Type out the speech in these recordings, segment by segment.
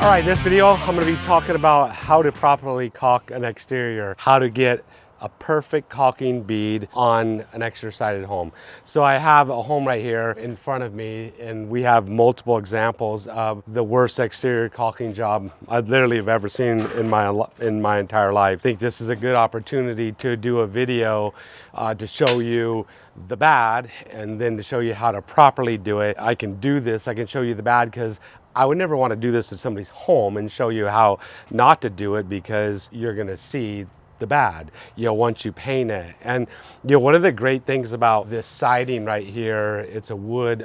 All right, in this video, I'm gonna be talking about how to properly caulk an exterior, how to get a perfect caulking bead on an exterior-sided home. So I have a home right here in front of me, and we have multiple examples of the worst exterior caulking job I literally have ever seen in my entire life. I think this is a good opportunity to do a video to show you the bad, and then to show you how to properly do it. I can do this, I can show you the bad, because I would never want to do this at somebody's home and show you how not to do it, because you're going to see the bad, once you paint it. And one of the great things about this siding right here, it's a wood,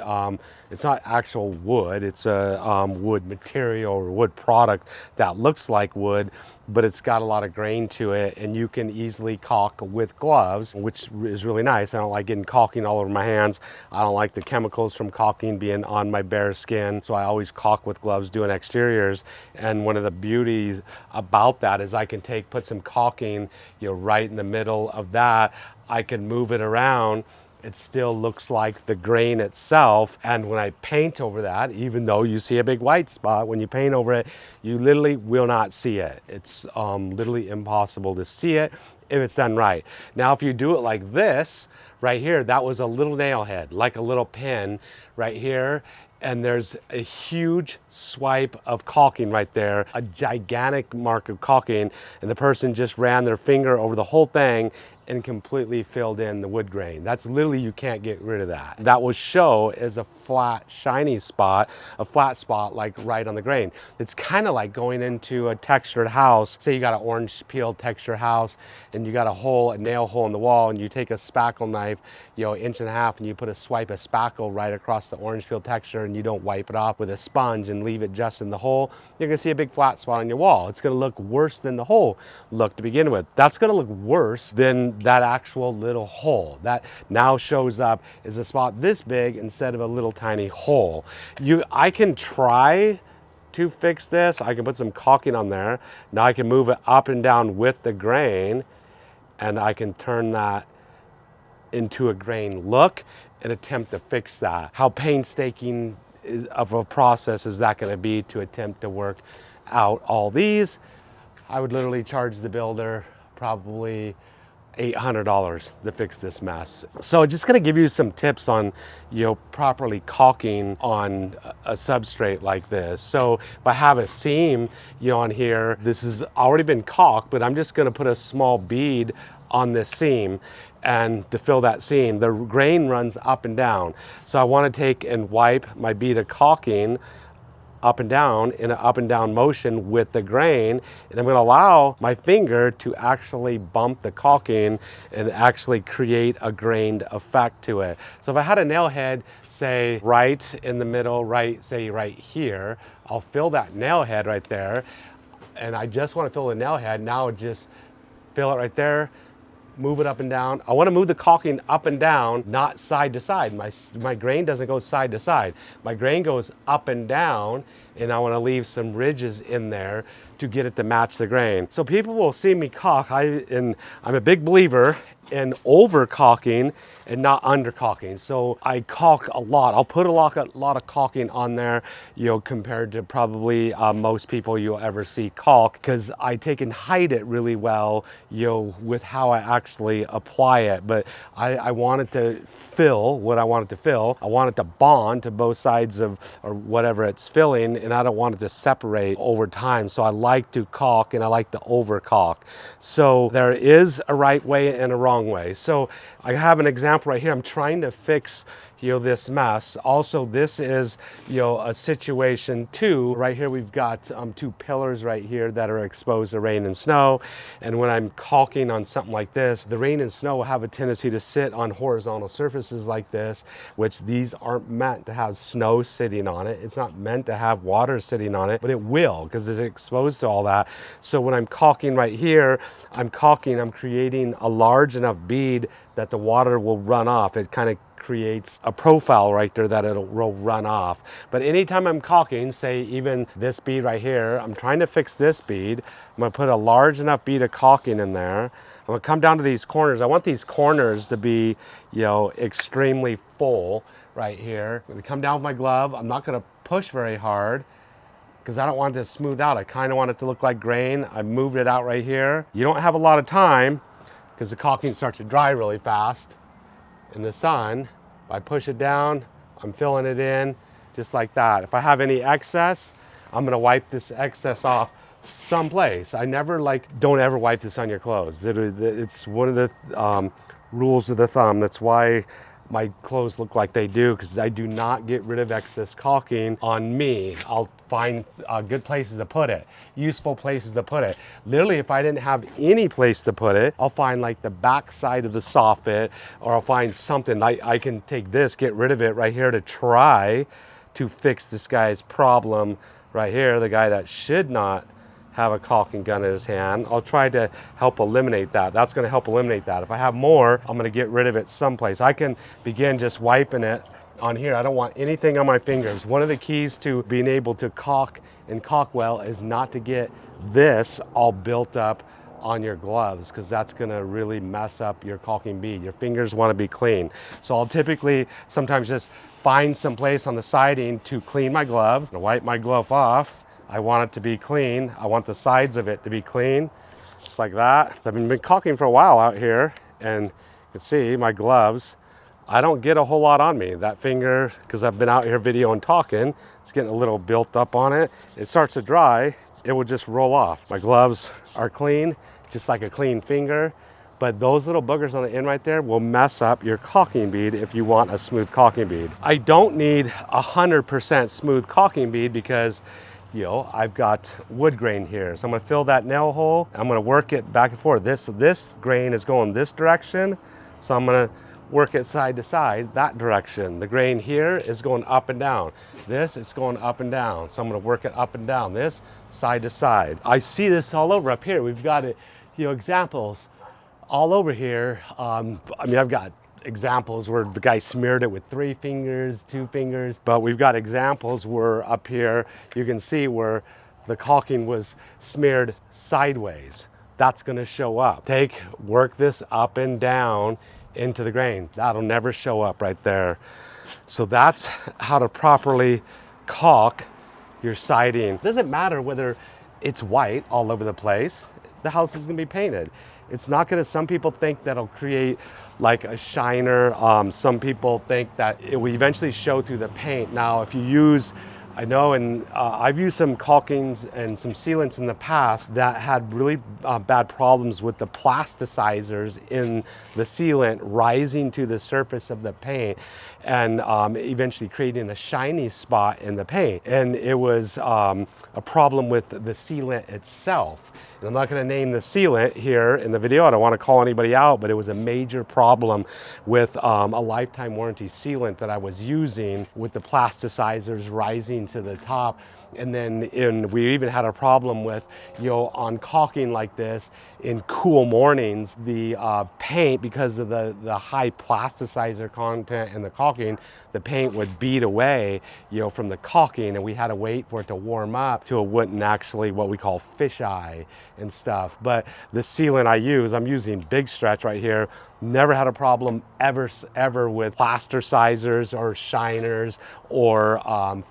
it's not actual wood, it's a wood material or wood product that looks like wood, but it's got a lot of grain to it, and you can easily caulk with gloves, which is really nice. I don't like getting caulking all over my hands. I don't like the chemicals from caulking being on my bare skin, so I always caulk with gloves doing exteriors. And one of the beauties about that is I can put some caulking, right in the middle of that. I can move it around. It still looks like the grain itself. And when I paint over that, even though you see a big white spot, when you paint over it, you literally will not see it. It's literally impossible to see it if it's done right. Now, if you do it like this, right here, that was a little nail head, like a little pin right here. And there's a huge swipe of caulking right there, a gigantic mark of caulking, and the person just ran their finger over the whole thing and completely filled in the wood grain. That's literally, you can't get rid of that. That will show as a flat, shiny spot, a flat spot like right on the grain. It's kind of like going into a textured house. Say you got an orange peel textured house, and you got a nail hole in the wall, and you take a spackle knife, 1.5 inches, and you put a swipe of spackle right across the orange peel texture, and you don't wipe it off with a sponge and leave it just in the hole, you're gonna see a big flat spot on your wall. It's gonna look worse than the hole looked to begin with. That's gonna look worse than that actual little hole. That now shows up as a spot this big instead of a little tiny hole. I can try to fix this. I can put some caulking on there. Now I can move it up and down with the grain, and I can turn that into a grain look and attempt to fix that. How painstaking of a process is that going to be to attempt to work out all these? I would literally charge the builder probably $800 to fix this mess. So just gonna give you some tips on, properly caulking on a substrate like this. So if I have a seam, on here, this has already been caulked, but I'm just gonna put a small bead on this seam, and to fill that seam, the grain runs up and down. So I wanna take and wipe my bead of caulking up and down in an up and down motion with the grain, and I'm going to allow my finger to actually bump the caulking and actually create a grained effect to it. So if I had a nail head, say right in the middle, say right here, I'll fill that nail head right there, and I just want to fill the nail head. Now just fill it right there, move it up and down. I want to move the caulking up and down, not side to side. My grain doesn't go side to side. My grain goes up and down, and I want to leave some ridges in there to get it to match the grain. So people will see me caulk, and I'm a big believer in over caulking and not under caulking. So I caulk a lot. I'll put a lot of caulking on there, compared to probably most people you'll ever see caulk, because I take and hide it really well, with how I actually apply it. But I want it to fill what I want it to fill. I want it to bond to both sides of, or whatever it's filling, and I don't want it to separate over time. So I like to caulk, and I like to over caulk. So there is a right way and a wrong way. So I have an example right here. I'm trying to fix this mess. Also, this is a situation too. Right here we've got two pillars right here that are exposed to rain and snow, and when I'm caulking on something like this, the rain and snow will have a tendency to sit on horizontal surfaces like this, which these aren't meant to have snow sitting on it. It's not meant to have water sitting on it, but it will, because it's exposed to all that. So when I'm caulking right here, I'm creating a large enough bead that the water will run off. It kind of creates a profile right there that will run off. But anytime I'm caulking, say even this bead right here, I'm trying to fix this bead. I'm gonna put a large enough bead of caulking in there. I'm gonna come down to these corners. I want these corners to be, extremely full right here. I'm gonna come down with my glove. I'm not gonna push very hard. because I don't want it to smooth out. I kind of want it to look like grain. I moved it out right here. You don't have a lot of time because the caulking starts to dry really fast in the sun. If I push it down, I'm filling it in just like that. If I have any excess, I'm gonna wipe this excess off someplace. I never don't ever wipe this on your clothes. It's one of the rules of the thumb. That's why my clothes look like they do, because I do not get rid of excess caulking on me. I'll find good places to put it, useful places to put it. Literally, if I didn't have any place to put it, I'll find like the back side of the soffit, or I'll find something. I can take this, get rid of it right here to try to fix this guy's problem right here, the guy that should not have a caulking gun in his hand. I'll try to help eliminate that. That's going to help eliminate that. If I have more, I'm going to get rid of it someplace. I can begin just wiping it on here. I don't want anything on my fingers. One of the keys to being able to caulk and caulk well is not to get this all built up on your gloves, because that's going to really mess up your caulking bead. Your fingers want to be clean. So I'll typically sometimes just find some place on the siding to clean my glove. I'm going to wipe my glove off. I want it to be clean. I want the sides of it to be clean, just like that. I've been caulking for a while out here, and you can see my gloves. I don't get a whole lot on me. That finger, because I've been out here videoing talking, it's getting a little built up on it. It starts to dry, it will just roll off. My gloves are clean, just like a clean finger, but those little boogers on the end right there will mess up your caulking bead if you want a smooth caulking bead. I don't need 100% smooth caulking bead because I've got wood grain here. So I'm gonna fill that nail hole. I'm gonna work it back and forth. This grain is going this direction, so I'm gonna work it side to side, that direction. The grain here is going up and down. This is going up and down. So I'm gonna work it up and down, this side to side. I see this all over up here. We've got it, examples all over here. I've got examples where the guy smeared it with 3 fingers, 2 fingers, but we've got examples where up here you can see where the caulking was smeared sideways. That's going to show up. Work this up and down into the grain. That'll never show up right there. So that's how to properly caulk your siding. It doesn't matter whether it's white all over the place. The house is going to be painted. It's not going to, some people think that'll create like a shiner. Some people think that it will eventually show through the paint. Now, if you use, I've used some caulkings and some sealants in the past that had really bad problems with the plasticizers in the sealant rising to the surface of the paint and eventually creating a shiny spot in the paint. And it was a problem with the sealant itself. And I'm not going to name the sealant here in the video. I don't want to call anybody out, but it was a major problem with a lifetime warranty sealant that I was using with the plasticizers rising to the top. And then we even had a problem with, on caulking like this in cool mornings, the paint, because of the high plasticizer content in the caulking, the paint would bead away, from the caulking, and we had to wait for it to warm up till it wouldn't actually what we call fisheye and stuff. But the sealant I'm using Big Stretch right here. Never had a problem ever with plasticizers or shiners or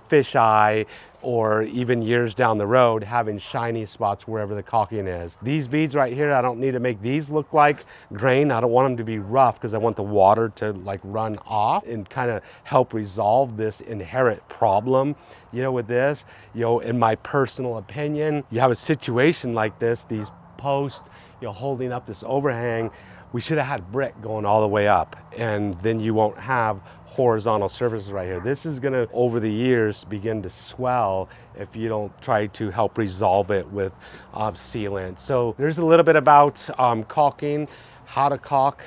fisheye, or even years down the road having shiny spots wherever the caulking is. These beads right here, I don't need to make these look like grain. I don't want them to be rough because I want the water to run off and kind of help resolve this inherent problem, with this. In my personal opinion, you have a situation like this, these posts, holding up this overhang, we should have had brick going all the way up, and then you won't have horizontal surfaces right here. This is gonna, over the years, begin to swell if you don't try to help resolve it with sealant. So there's a little bit about caulking, how to caulk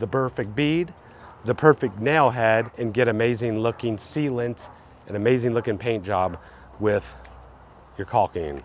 the perfect bead, the perfect nail head, and get amazing looking sealant, an amazing looking paint job with your caulking.